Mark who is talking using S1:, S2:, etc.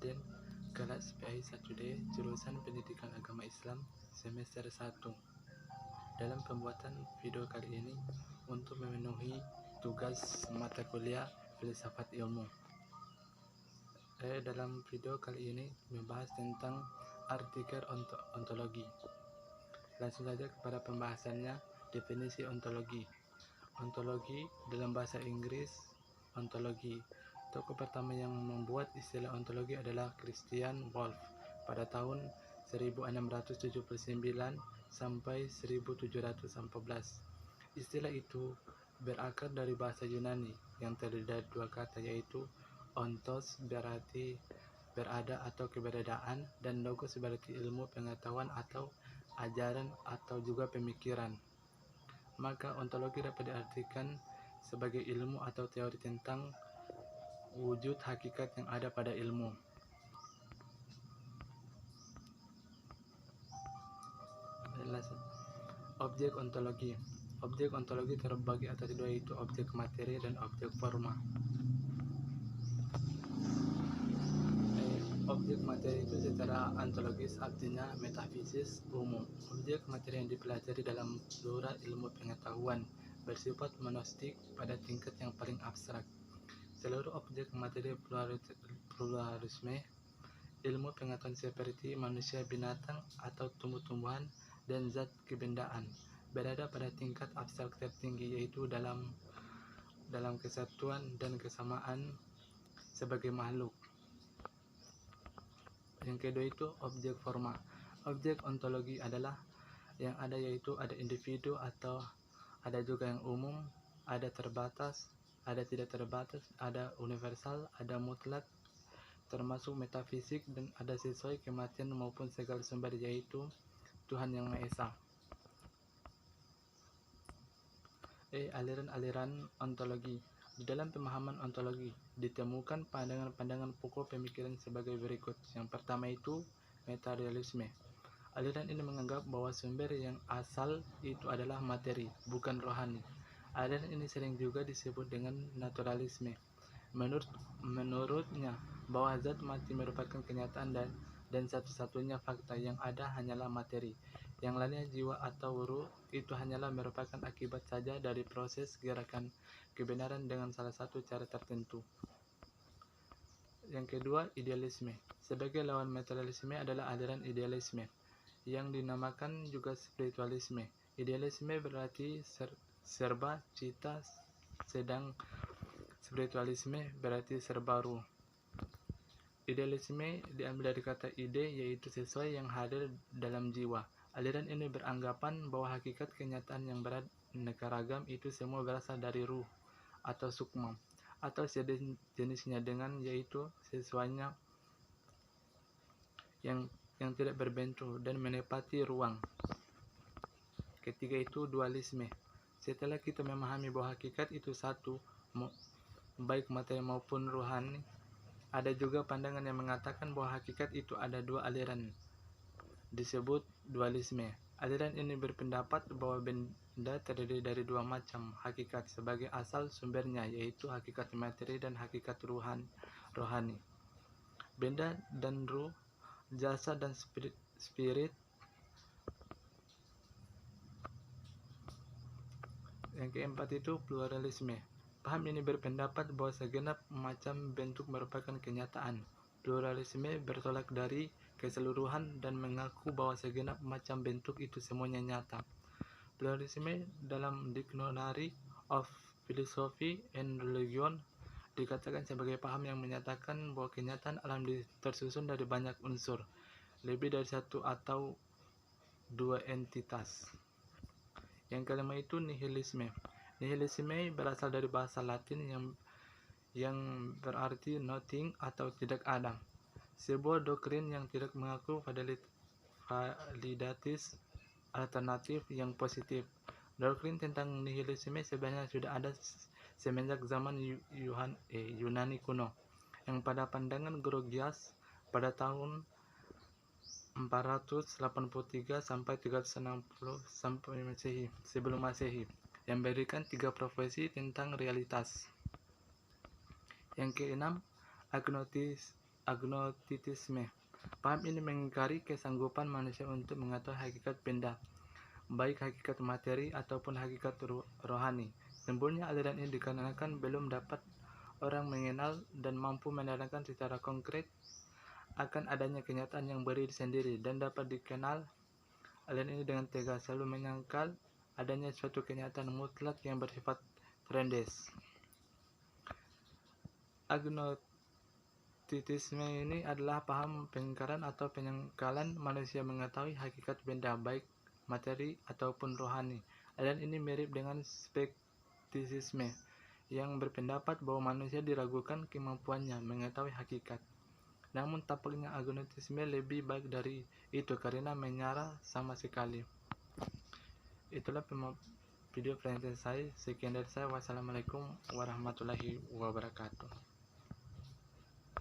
S1: Raden, kelas PI 1D, jurusan Pendidikan Agama Islam, semester 1. Dalam pembuatan video kali ini, untuk memenuhi tugas mata kuliah Filsafat Ilmu. Dalam video kali ini, membahas tentang artikel ontologi. Langsung saja kepada pembahasannya. Definisi ontologi. Ontologi dalam bahasa Inggris, ontologi. Tokoh pertama yang membuat istilah ontologi adalah Christian Wolff pada tahun 1679 sampai 1714. Istilah itu berakar dari bahasa Yunani yang terdiri dari dua kata, yaitu ontos berarti berada atau keberadaan, dan logos berarti ilmu, pengetahuan atau ajaran atau juga pemikiran. Maka ontologi dapat diartikan sebagai ilmu atau teori tentang wujud hakikat yang ada pada ilmu. Objek ontologi. Objek ontologi terbagi atas dua, yaitu objek materi dan objek forma. Objek materi itu secara ontologis artinya metafisis umum. Objek materi yang dipelajari dalam seluruh ilmu pengetahuan bersifat monistik pada tingkat yang paling abstrak. Seluruh objek materi pluralisme ilmu pengetahuan seperti manusia, binatang atau tumbuh-tumbuhan, dan zat kebendaan berada pada tingkat abstrak tertinggi, yaitu dalam kesatuan dan kesamaan sebagai makhluk. Yang kedua itu objek forma. Objek ontologi adalah yang ada, yaitu ada individu atau ada juga yang umum, ada terbatas, ada tidak terbatas, ada universal, ada mutlak, termasuk metafisik, dan ada sesuai kematian maupun segala sumber, yaitu Tuhan Yang Maha Esa. Aliran-aliran ontologi. Di dalam pemahaman ontologi ditemukan pandangan-pandangan pokok pemikiran sebagai berikut. Yang pertama itu materialisme. Aliran ini menganggap bahwa sumber yang asal itu adalah materi, bukan rohani. Aliran ini sering juga disebut dengan naturalisme. Menurutnya bahwa zat mati merupakan kenyataan dan satu-satunya fakta yang ada hanyalah materi. Yang lainnya, jiwa atau ruh, itu hanyalah merupakan akibat saja dari proses gerakan kebenaran dengan salah satu cara tertentu. Yang kedua, idealisme. Sebagai lawan materialisme adalah aliran idealisme, yang dinamakan juga spiritualisme. Idealisme berarti serba cita, sedang spiritualisme berarti serba ruh. Idealisme diambil dari kata ide, yaitu sesuai yang hadir dalam jiwa. Aliran ini beranggapan bahwa hakikat kenyataan yang beraneka ragam itu semua berasal dari ruh atau sukma, atau sejenisnya dengan, yaitu sesuanya yang tidak berbentuk dan menepati ruang. Ketiga itu dualisme. Setelah kita memahami bahwa hakikat itu satu, baik materi maupun rohani, ada juga pandangan yang mengatakan bahwa hakikat itu ada dua aliran, disebut dualisme. Aliran ini berpendapat bahwa benda terdiri dari dua macam hakikat sebagai asal sumbernya, yaitu hakikat materi dan hakikat rohani. Benda dan ruh, jasad dan spirit. Yang keempat itu pluralisme. Paham ini berpendapat bahwa segenap macam bentuk merupakan kenyataan. Pluralisme bertolak dari keseluruhan dan mengaku bahwa segenap macam bentuk itu semuanya nyata. Pluralisme dalam Dictionary of Philosophy and Religion dikatakan sebagai paham yang menyatakan bahwa kenyataan alam tersusun dari banyak unsur, lebih dari satu atau dua entitas. Yang kelima itu nihilisme. Nihilisme berasal dari bahasa Latin yang berarti nothing atau tidak ada. Sebuah doktrin yang tidak mengaku validitas alternatif yang positif. Doktrin tentang nihilisme sebenarnya sudah ada semenjak zaman Yunani kuno, yang pada pandangan Grogias pada tahun 483 sampai 360 sampai sebelum Masehi, yang memberikan tiga profesi tentang realitas. Yang keenam, agnostitisme. Paham ini mengingkari kesanggupan manusia untuk mengetahui hakikat benda, baik hakikat materi ataupun hakikat rohani. Timbulnya aliran ini dikarenakan belum dapat orang mengenal dan mampu menerangkan secara konkret akan adanya kenyataan yang berdiri sendiri dan dapat dikenal. Aliran ini dengan tegas selalu menyangkal adanya suatu kenyataan mutlak yang bersifat trendes. Agnostitisme ini adalah paham pengingkaran atau penyangkalan manusia mengetahui hakikat benda baik materi ataupun rohani. Aliran ini mirip dengan skeptisisme yang berpendapat bahwa manusia diragukan kemampuannya mengetahui hakikat. Namun tampaknya agnostitisme lebih baik dari itu karena menyerah sama sekali. Itulah video presentasi saya. Sekian dari saya. Wassalamualaikum warahmatullahi wabarakatuh.